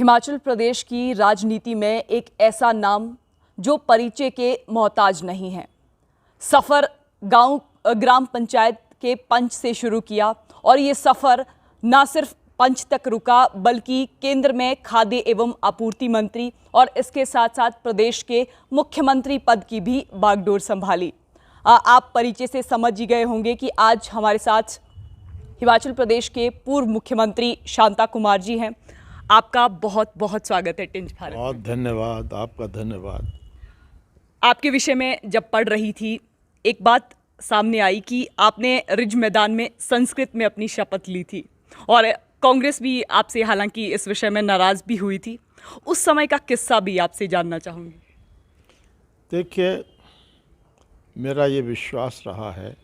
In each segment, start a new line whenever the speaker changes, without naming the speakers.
हिमाचल प्रदेश की राजनीति में एक ऐसा नाम जो परिचय के मोहताज नहीं है। सफ़र ग्राम पंचायत के पंच से शुरू किया और ये सफ़र ना सिर्फ पंच तक रुका बल्कि केंद्र में खाद्य एवं आपूर्ति मंत्री और इसके साथ साथ प्रदेश के मुख्यमंत्री पद की भी बागडोर संभाली। आप परिचय से समझ ही गए होंगे कि आज हमारे साथ हिमाचल प्रदेश के पूर्व मुख्यमंत्री शांता कुमार जी हैं। आपका बहुत बहुत स्वागत है टिंज भारत।
बहुत धन्यवाद, आपका धन्यवाद।
आपके विषय में जब पढ़ रही थी एक बात सामने आई कि आपने रिज मैदान में संस्कृत में अपनी शपथ ली थी और कांग्रेस भी आपसे हालांकि इस विषय में नाराज़ भी हुई थी। उस समय का किस्सा भी आपसे जानना चाहूँगी।
देखिए, मेरा ये विश्वास रहा है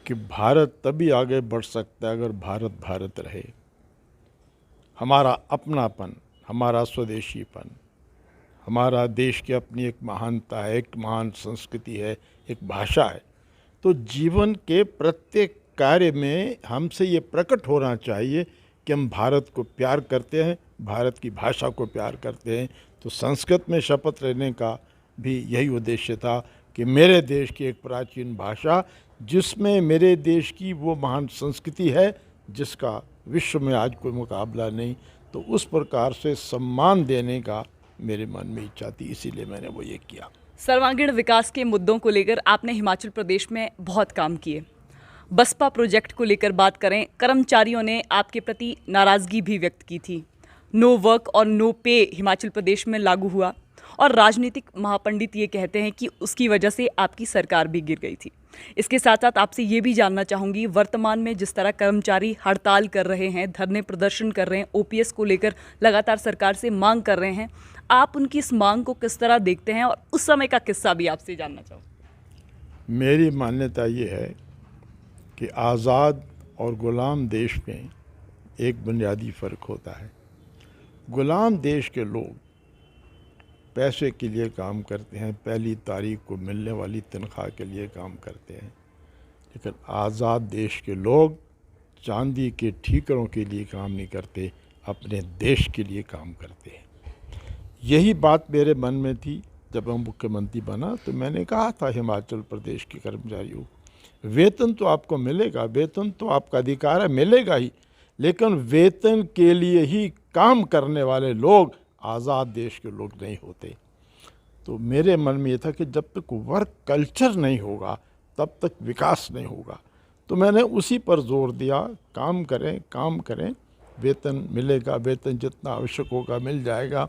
कि भारत तभी आगे बढ़ सकता है अगर भारत भारत रहे। हमारा अपनापन, हमारा स्वदेशीपन, हमारा देश की अपनी एक महानता है, एक महान संस्कृति है, एक भाषा है। तो जीवन के प्रत्येक कार्य में हमसे ये प्रकट होना चाहिए कि हम भारत को प्यार करते हैं, भारत की भाषा को प्यार करते हैं। तो संस्कृत में शपथ लेने का भी यही उद्देश्य था कि मेरे देश की एक प्राचीन भाषा जिसमें मेरे देश की वो महान संस्कृति है जिसका विश्व में आज कोई मुकाबला नहीं, तो उस प्रकार से सम्मान देने का मेरे मन में इच्छा थी, इसीलिए मैंने वो ये किया।
सर्वांगीण विकास के मुद्दों को लेकर आपने हिमाचल प्रदेश में बहुत काम किए। बसपा प्रोजेक्ट को लेकर बात करें, कर्मचारियों ने आपके प्रति नाराज़गी भी व्यक्त की थी। नो वर्क और नो पे हिमाचल प्रदेश में लागू हुआ और राजनीतिक महापंडित ये कहते हैं कि उसकी वजह से आपकी सरकार भी गिर गई थी। इसके साथ साथ आपसे ये भी जानना चाहूँगी, वर्तमान में जिस तरह कर्मचारी हड़ताल कर रहे हैं, धरने प्रदर्शन कर रहे हैं, ओपीएस को लेकर लगातार सरकार से मांग कर रहे हैं, आप उनकी इस मांग को किस तरह देखते हैं और उस समय का किस्सा भी आपसे जानना चाहूँगी।
मेरी मान्यता ये है कि आज़ाद और ग़ुलाम देश में एक बुनियादी फ़र्क होता है। ग़ुलाम देश के लोग पैसे के लिए काम करते हैं, पहली तारीख को मिलने वाली तनख्वाह के लिए काम करते हैं, लेकिन आज़ाद देश के लोग चांदी के ठीकरों के लिए काम नहीं करते, अपने देश के लिए काम करते हैं। यही बात मेरे मन में थी जब मैं मुख्यमंत्री बना। तो मैंने कहा था हिमाचल प्रदेश के कर्मचारियों, वेतन तो आपको मिलेगा, वेतन तो आपका अधिकार है, मिलेगा ही, लेकिन वेतन के लिए ही काम करने वाले लोग आज़ाद देश के लोग नहीं होते। तो मेरे मन में ये था कि जब तक वर्क कल्चर नहीं होगा तब तक विकास नहीं होगा। तो मैंने उसी पर जोर दिया, काम करें, वेतन मिलेगा, वेतन जितना आवश्यक होगा मिल जाएगा।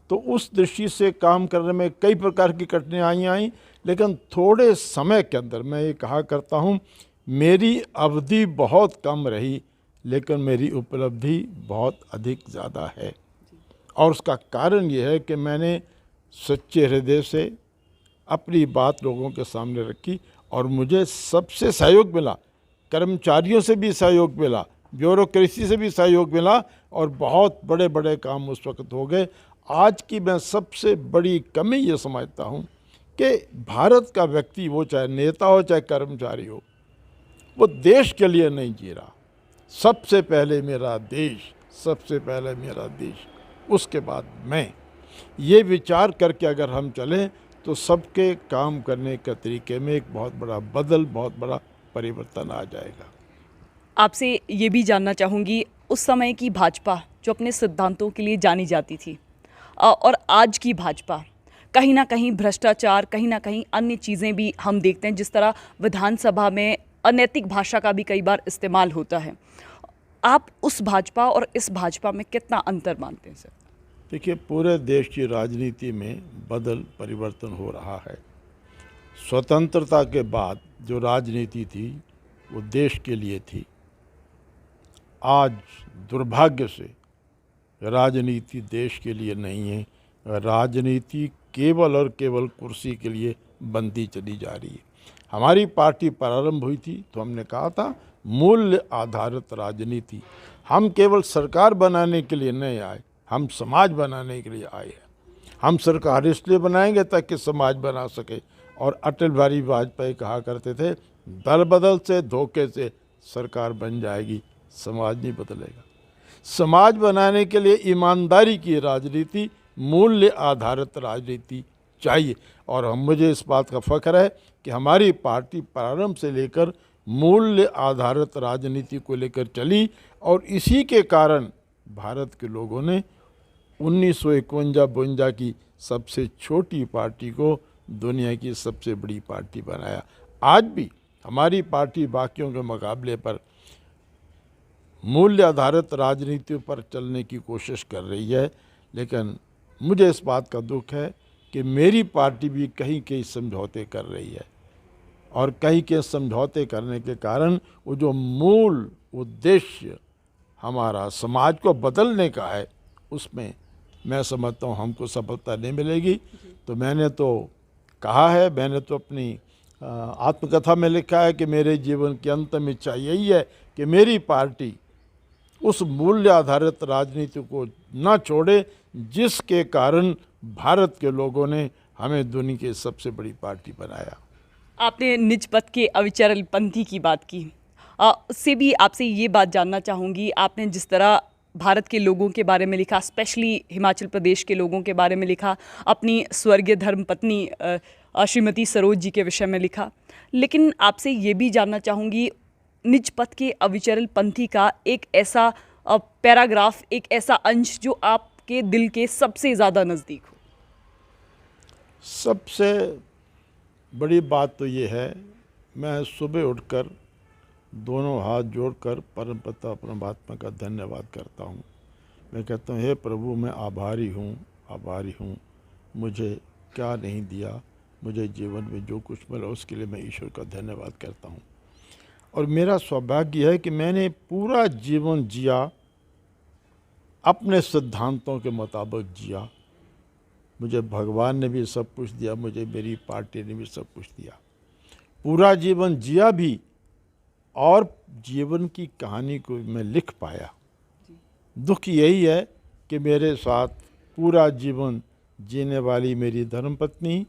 तो उस दृष्टि से काम करने में कई प्रकार की कठिनाइयाँ आई, लेकिन थोड़े समय के अंदर मैं ये कहा करता हूँ, मेरी अवधि बहुत कम रही लेकिन मेरी उपलब्धि बहुत अधिक ज़्यादा है। और उसका कारण ये है कि मैंने सच्चे हृदय से अपनी बात लोगों के सामने रखी और मुझे सबसे सहयोग मिला, कर्मचारियों से भी सहयोग मिला, ब्यूरोक्रेसी से भी सहयोग मिला और बहुत बड़े बड़े काम उस वक्त हो गए। आज की मैं सबसे बड़ी कमी ये समझता हूँ कि भारत का व्यक्ति, वो चाहे नेता हो चाहे कर्मचारी हो, वो देश के लिए नहीं जी रहा। सबसे पहले मेरा देश, सबसे पहले मेरा देश, उसके बाद मैं। ये विचार करके अगर हम चलें तो सबके काम करने के तरीके में एक बहुत बड़ा परिवर्तन आ जाएगा।
आपसे ये भी जानना चाहूँगी, उस समय की भाजपा जो अपने सिद्धांतों के लिए जानी जाती थी और आज की भाजपा कहीं ना कहीं भ्रष्टाचार, कहीं ना कहीं अन्य चीज़ें भी हम देखते हैं, जिस तरह विधानसभा में अनैतिक भाषा का भी कई बार इस्तेमाल होता है। आप उस भाजपा और इस भाजपा में कितना अंतर मानते हैं सर?
देखिए, पूरे देश की राजनीति में परिवर्तन हो रहा है। स्वतंत्रता के बाद जो राजनीति थी वो देश के लिए थी। आज दुर्भाग्य से राजनीति देश के लिए नहीं है, राजनीति केवल और केवल कुर्सी के लिए बनती चली जा रही है। हमारी पार्टी प्रारंभ हुई थी तो हमने कहा था मूल्य आधारित राजनीति। हम केवल सरकार बनाने के लिए नहीं आए, हम समाज बनाने के लिए आए हैं। हम सरकार इसलिए बनाएंगे ताकि समाज बना सके। और अटल बिहारी वाजपेयी कहा करते थे, दल बदल से, धोखे से सरकार बन जाएगी, समाज नहीं बदलेगा। समाज बनाने के लिए ईमानदारी की राजनीति, मूल्य आधारित राजनीति चाहिए। और मुझे इस बात का फ़ख्र है कि हमारी पार्टी प्रारंभ से लेकर मूल्य आधारित राजनीति को लेकर चली और इसी के कारण भारत के लोगों ने 1951-52 की सबसे छोटी पार्टी को दुनिया की सबसे बड़ी पार्टी बनाया। आज भी हमारी पार्टी बाकियों के मुकाबले पर मूल्य आधारित राजनीति पर चलने की कोशिश कर रही है, लेकिन मुझे इस बात का दुख है कि मेरी पार्टी भी कहीं कहीं समझौते कर रही है और कहीं के समझौते करने के कारण वो जो मूल उद्देश्य हमारा समाज को बदलने का है, उसमें मैं समझता हूँ हमको सफलता नहीं मिलेगी। तो मैंने तो कहा है, मैंने तो अपनी आत्मकथा में लिखा है कि मेरे जीवन की अंतिम इच्छा यही है कि मेरी पार्टी उस मूल्य आधारित राजनीति को न छोड़े जिसके कारण भारत के लोगों ने हमें दुनिया की सबसे बड़ी पार्टी बनाया।
आपने निज पथ के अविचल पंथी की बात की, उससे भी आपसे ये बात जानना चाहूँगी, आपने जिस तरह भारत के लोगों के बारे में लिखा, स्पेशली हिमाचल प्रदेश के लोगों के बारे में लिखा, अपनी स्वर्गीय धर्मपत्नी श्रीमती सरोज जी के विषय में लिखा, लेकिन आपसे ये भी जानना चाहूँगी निज पथ के अविचल पंथी का एक ऐसा पैराग्राफ, एक ऐसा अंश जो आपके दिल के सबसे ज़्यादा नज़दीक हो।
सबसे बड़ी बात तो ये है, मैं सुबह उठकर दोनों हाथ जोड़कर परमपिता परमात्मा का धन्यवाद करता हूँ। मैं कहता हूँ, हे प्रभु, मैं आभारी हूँ, मुझे क्या नहीं दिया, मुझे जीवन में जो कुछ मिला उसके लिए मैं ईश्वर का धन्यवाद करता हूँ। और मेरा सौभाग्य है कि मैंने पूरा जीवन जिया, अपने सिद्धांतों के मुताबिक जिया। मुझे भगवान ने भी सब कुछ दिया, मुझे मेरी पार्टी ने भी सब कुछ दिया, पूरा जीवन जिया भी, और जीवन की कहानी को मैं लिख पाया। दुख यही है कि मेरे साथ पूरा जीवन जीने वाली मेरी धर्मपत्नी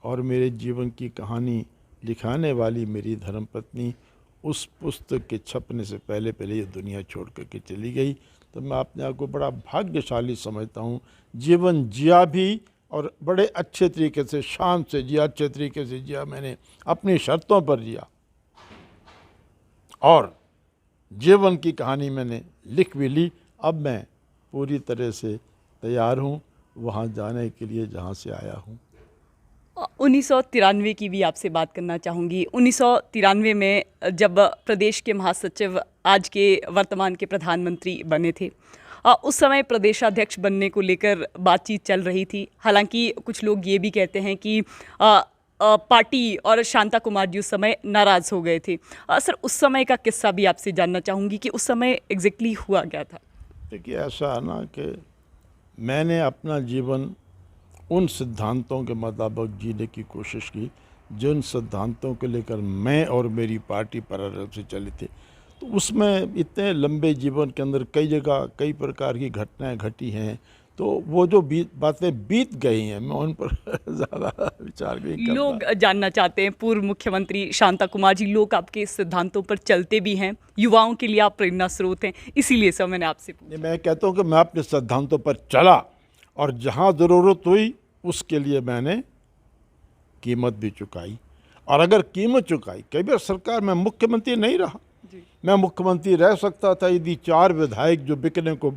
और मेरे जीवन की कहानी लिखाने वाली मेरी धर्मपत्नी उस पुस्तक के छपने से पहले ये दुनिया छोड़ करके चली गई। तो मैं अपने आप को बड़ा भाग्यशाली समझता हूँ। जीवन जिया भी और बड़े अच्छे तरीके से, शान से जिया, अच्छे तरीके से जिया, मैंने अपनी शर्तों पर जिया और जीवन की कहानी मैंने लिख भी ली। अब मैं पूरी तरह से तैयार हूँ वहाँ जाने के लिए जहाँ से आया हूँ।
1993 की भी आपसे बात करना चाहूँगी। 1993 में जब प्रदेश के महासचिव आज के वर्तमान के प्रधानमंत्री बने थे, उस समय प्रदेशाध्यक्ष बनने को लेकर बातचीत चल रही थी। हालांकि कुछ लोग ये भी कहते हैं कि पार्टी और शांता कुमार जी उस समय नाराज़ हो गए थे। सर, उस समय का किस्सा भी आपसे जानना चाहूँगी कि उस समय एग्जैक्टली हुआ क्या था।
देखिए, ऐसा है ना कि मैंने अपना जीवन उन सिद्धांतों के मुताबिक जीने की कोशिश की जिन सिद्धांतों को लेकर मैं और मेरी पार्टी प्रारंभ से चले थे। तो उसमें इतने लंबे जीवन के अंदर कई जगह कई प्रकार की घटनाएं घटी हैं, तो वो जो बातें बीत गई हैं मैं उन पर ज़्यादा विचार नहीं करता।
लोग जानना चाहते हैं, पूर्व मुख्यमंत्री शांता कुमार जी, लोग आपके सिद्धांतों पर चलते भी हैं, युवाओं के लिए आप प्रेरणा स्रोत हैं, इसीलिए सर मैंने आपसे पूछा।
मैं कहता हूँ कि मैं अपने सिद्धांतों पर चला और जहाँ ज़रूरत हुई उसके लिए मैंने कीमत भी चुकाई। और अगर कीमत चुकाई, कई बार सरकार में मुख्यमंत्री नहीं रहा, मैं मुख्यमंत्री रह सकता था यदि 4 विधायक जो बिकने को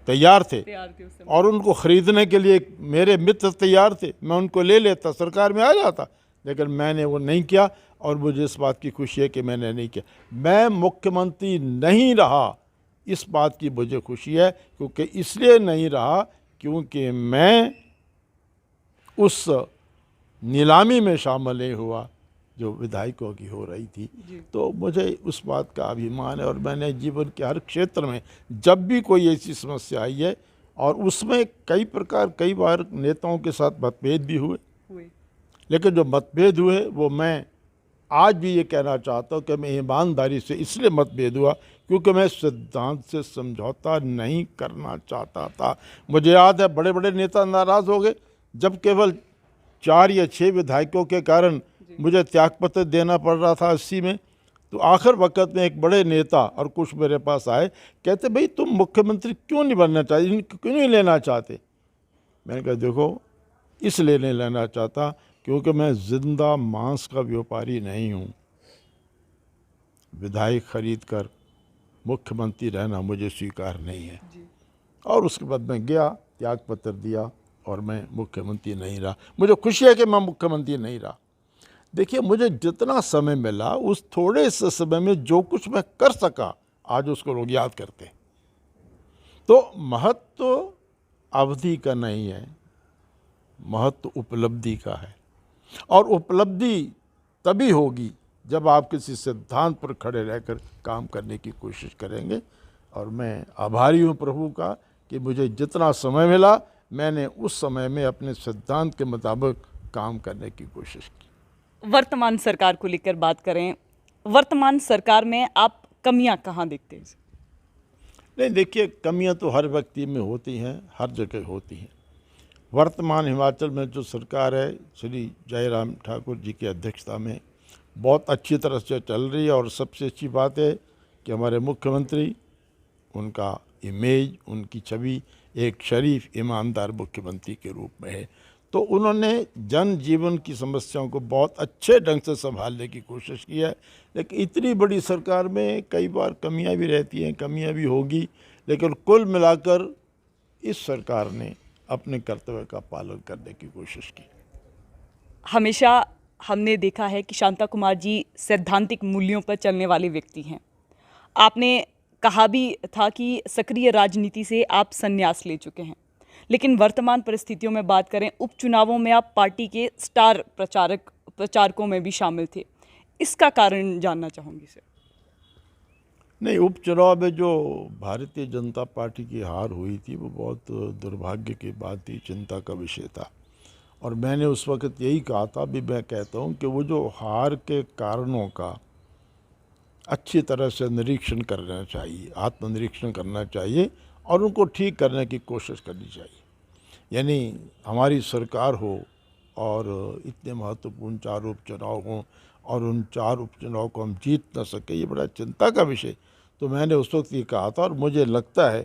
तैयार थे और उनको ख़रीदने के लिए मेरे मित्र तैयार थे, मैं उनको ले लेता, सरकार में आ जाता। लेकिन मैंने वो नहीं किया और मुझे इस बात की खुशी है कि मैंने नहीं किया। मैं मुख्यमंत्री नहीं रहा, इस बात की मुझे खुशी है, क्योंकि इसलिए नहीं रहा क्योंकि मैं उस नीलामी में शामिल नहीं हुआ जो विधायकों की हो रही थी। तो मुझे उस बात का अभिमान है और मैंने जीवन के हर क्षेत्र में जब भी कोई ऐसी समस्या आई है, और उसमें कई बार नेताओं के साथ मतभेद भी हुए, लेकिन जो मतभेद हुए वो मैं आज भी ये कहना चाहता हूँ कि मैं ईमानदारी से इसलिए मतभेद हुआ क्योंकि मैं सिद्धांत से समझौता नहीं करना चाहता था। मुझे याद है बड़े बड़े नेता नाराज़ हो गए जब केवल 4 या 6 विधायकों के कारण मुझे त्यागपत्र देना पड़ रहा था 80 में, तो आखिर वक्त में एक बड़े नेता और कुछ मेरे पास आए, कहते भाई तुम मुख्यमंत्री क्यों नहीं बनना चाहते, क्यों नहीं लेना चाहते। मैंने कहा देखो, इसलिए नहीं लेना चाहता क्योंकि मैं जिंदा मांस का व्यापारी नहीं हूँ। विधायक खरीद कर मुख्यमंत्री रहना मुझे स्वीकार नहीं है। और उसके बाद मैं गया, त्याग पत्र दिया और मैं मुख्यमंत्री नहीं रहा। मुझे खुशी है कि मैं मुख्यमंत्री नहीं रहा। देखिए, मुझे जितना समय मिला उस थोड़े से समय में जो कुछ मैं कर सका, आज उसको लोग याद करते हैं। तो महत्व अवधि का नहीं है, महत्व उपलब्धि का है। और उपलब्धि तभी होगी जब आप किसी सिद्धांत पर खड़े रहकर काम करने की कोशिश करेंगे। और मैं आभारी हूँ प्रभु का कि मुझे जितना समय मिला मैंने उस समय में अपने सिद्धांत के मुताबिक काम करने की कोशिश की।
वर्तमान सरकार को लेकर बात करें, वर्तमान सरकार में आप कमियां कहाँ देखते हैं?
नहीं, देखिए, कमियां तो हर व्यक्ति में होती हैं, हर जगह होती हैं। वर्तमान हिमाचल में जो सरकार है श्री जयराम ठाकुर जी की अध्यक्षता में बहुत अच्छी तरह से चल रही है। और सबसे अच्छी बात है कि हमारे मुख्यमंत्री, उनका इमेज, उनकी छवि एक शरीफ ईमानदार मुख्यमंत्री के रूप में है। तो उन्होंने जन जीवन की समस्याओं को बहुत अच्छे ढंग से संभालने की कोशिश की है। लेकिन इतनी बड़ी सरकार में कई बार कमियां भी रहती हैं, कमियां भी होगी, लेकिन कुल मिलाकर इस सरकार ने अपने कर्तव्य का पालन करने की कोशिश की।
हमेशा हमने देखा है कि शांता कुमार जी सैद्धांतिक मूल्यों पर चलने वाले व्यक्ति हैं। आपने कहा भी था कि सक्रिय राजनीति से आप संन्यास ले चुके हैं, लेकिन वर्तमान परिस्थितियों में बात करें, उपचुनावों में आप पार्टी के स्टार प्रचारकों में भी शामिल थे। इसका कारण जानना चाहूँगी सर।
नहीं, उपचुनाव में जो भारतीय जनता पार्टी की हार हुई थी वो बहुत दुर्भाग्य की बात थी, चिंता का विषय था। और मैंने उस वक्त यही कहा था, भी मैं कहता हूँ कि वो जो हार के कारणों का अच्छी तरह से निरीक्षण करना चाहिए, आत्मनिरीक्षण करना चाहिए और उनको ठीक करने की कोशिश करनी चाहिए। यानी हमारी सरकार हो और इतने महत्वपूर्ण 4 उपचुनाव हों और उन 4 उपचुनाव को हम जीत न सके, ये बड़ा चिंता का विषय। तो मैंने उस वक्त ये कहा था और मुझे लगता है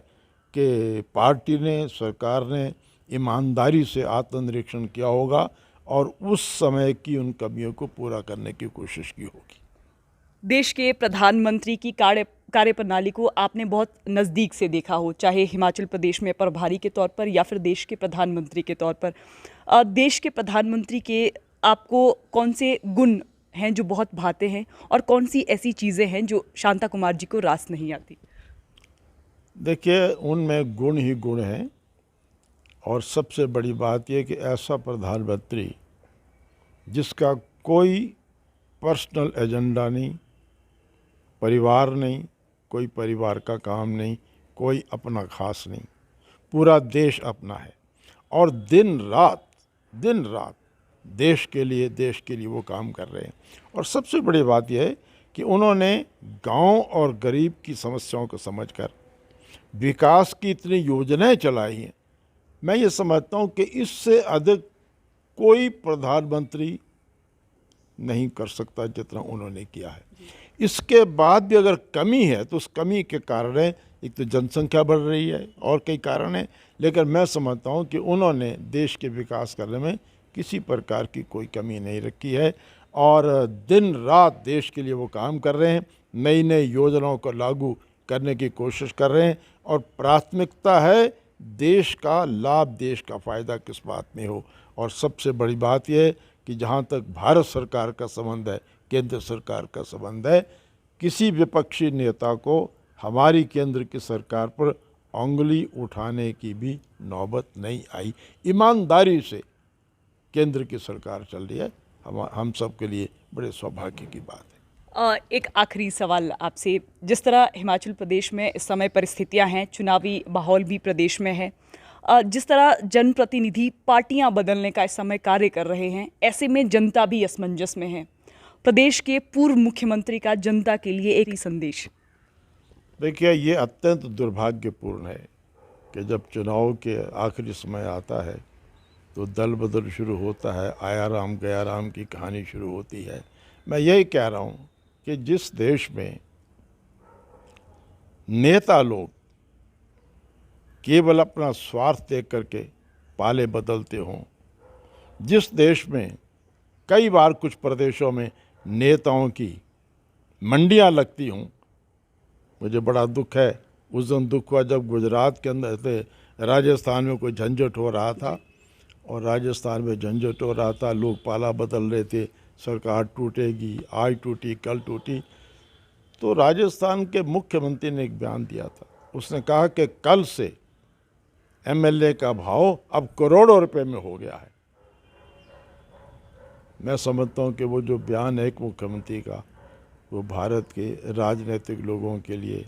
कि पार्टी ने, सरकार ने ईमानदारी से आत्मनिरीक्षण किया होगा और उस समय की उन कमियों को पूरा करने की कोशिश की होगी।
देश के प्रधानमंत्री की कार्यप्रणाली को आपने बहुत नज़दीक से देखा हो, चाहे हिमाचल प्रदेश में प्रभारी के तौर पर या फिर देश के प्रधानमंत्री के तौर पर। देश के प्रधानमंत्री के आपको कौन से गुण हैं जो बहुत भाते हैं और कौन सी ऐसी चीज़ें हैं जो शांता कुमार जी को रास नहीं आती?
देखिए, उनमें गुण ही गुण हैं। और सबसे बड़ी बात यह कि ऐसा प्रधानमंत्री जिसका कोई पर्सनल एजेंडा नहीं, परिवार नहीं, कोई परिवार का काम नहीं, कोई अपना खास नहीं, पूरा देश अपना है और दिन रात देश के लिए वो काम कर रहे हैं। और सबसे बड़ी बात यह है कि उन्होंने गांव और गरीब की समस्याओं को समझकर विकास की इतनी योजनाएं चलाई हैं। मैं ये समझता हूँ कि इससे अधिक कोई प्रधानमंत्री नहीं कर सकता जितना उन्होंने किया है। इसके बाद भी अगर कमी है तो उस कमी के कारण है, एक तो जनसंख्या बढ़ रही है और कई कारण हैं, लेकिन मैं समझता हूँ कि उन्होंने देश के विकास करने में किसी प्रकार की कोई कमी नहीं रखी है और दिन रात देश के लिए वो काम कर रहे हैं, नई नई योजनाओं को लागू करने की कोशिश कर रहे हैं और प्राथमिकता है देश का लाभ, देश का फ़ायदा किस बात में हो। और सबसे बड़ी बात यह है कि जहाँ तक भारत सरकार का संबंध है, केंद्र सरकार का संबंध है, किसी विपक्षी नेता को हमारी केंद्र की सरकार पर उंगली उठाने की भी नौबत नहीं आई। ईमानदारी से केंद्र की सरकार चल रही है, हम सब के लिए बड़े सौभाग्य की बात है।
एक आखिरी सवाल आपसे, जिस तरह हिमाचल प्रदेश में इस समय परिस्थितियां हैं, चुनावी माहौल भी प्रदेश में है, जिस तरह जनप्रतिनिधि पार्टियां बदलने का इस समय कार्य कर रहे हैं, ऐसे में जनता भी असमंजस में है। प्रदेश के पूर्व मुख्यमंत्री का जनता के लिए एक ही संदेश।
देखिए, ये अत्यंत दुर्भाग्यपूर्ण है कि जब चुनाव के आखिरी समय आता है तो दल बदल शुरू होता है, आया राम गया राम की कहानी शुरू होती है। मैं यही कह रहा हूँ कि जिस देश में नेता लोग केवल अपना स्वार्थ देख करके पाले बदलते हों, जिस देश में कई बार कुछ प्रदेशों में नेताओं की मंडियां लगती हों, मुझे बड़ा दुख है। उस दिन दुख हुआ जब गुजरात के अंदर से राजस्थान में कोई झंझट हो रहा था, और राजस्थान में झंझट हो रहा था, लोग पाला बदल रहे थे, सरकार टूटेगी, आज टूटी कल टूटी। तो राजस्थान के मुख्यमंत्री ने एक बयान दिया था। उसने कहा कि कल से एमएलए का भाव अब करोड़ों रुपए में हो गया है। मैं समझता हूँ कि वो जो बयान है एक मुख्यमंत्री का, वो भारत के राजनीतिक लोगों के लिए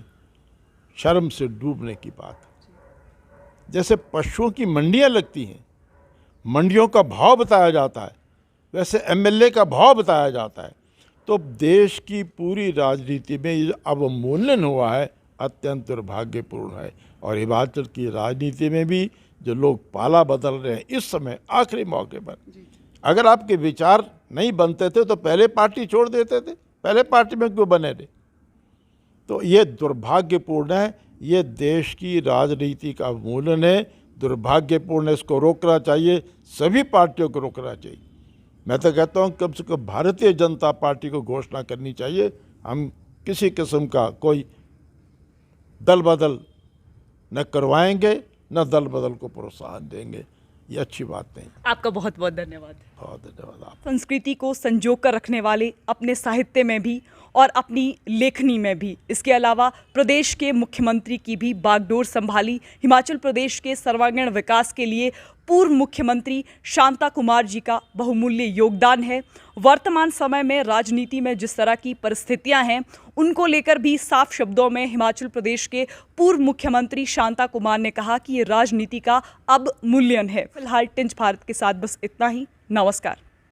शर्म से डूबने की बात है। जैसे पशुओं की मंडियां लगती हैं, मंडियों का भाव बताया जाता है, वैसे एमएलए का भाव बताया जाता है। तो देश की पूरी राजनीति में ये अवमूल्यन हुआ है, अत्यंत दुर्भाग्यपूर्ण है। और हिमाचल की राजनीति में भी जो लोग पाला बदल रहे हैं इस समय आखिरी मौके पर, अगर आपके विचार नहीं बनते थे तो पहले पार्टी छोड़ देते थे, पहले पार्टी में क्यों बने थे? तो ये दुर्भाग्यपूर्ण है, ये देश की राजनीति का अवमूल्यन है, दुर्भाग्यपूर्ण है। इसको रोकना चाहिए, सभी पार्टियों को रोकना चाहिए। मैं तो कहता हूँ कम से कम भारतीय जनता पार्टी को घोषणा करनी चाहिए, हम किसी किस्म का कोई दल बदल न करवाएंगे, न दल बदल को प्रोत्साहन देंगे। ये अच्छी बात नहीं।
आपका बहुत बहुत धन्यवाद।
बहुत धन्यवाद आप।
संस्कृति को संजो कर रखने वाले अपने साहित्य में भी और अपनी लेखनी में भी, इसके अलावा प्रदेश के मुख्यमंत्री की भी बागडोर संभाली। हिमाचल प्रदेश के सर्वांगीण विकास के लिए पूर्व मुख्यमंत्री शांता कुमार जी का बहुमूल्य योगदान है। वर्तमान समय में राजनीति में जिस तरह की परिस्थितियां हैं, उनको लेकर भी साफ शब्दों में हिमाचल प्रदेश के पूर्व मुख्यमंत्री शांता कुमार ने कहा कि ये राजनीति का अब मूल्यन है। फिलहाल टिंच भारत के साथ बस इतना ही। नमस्कार।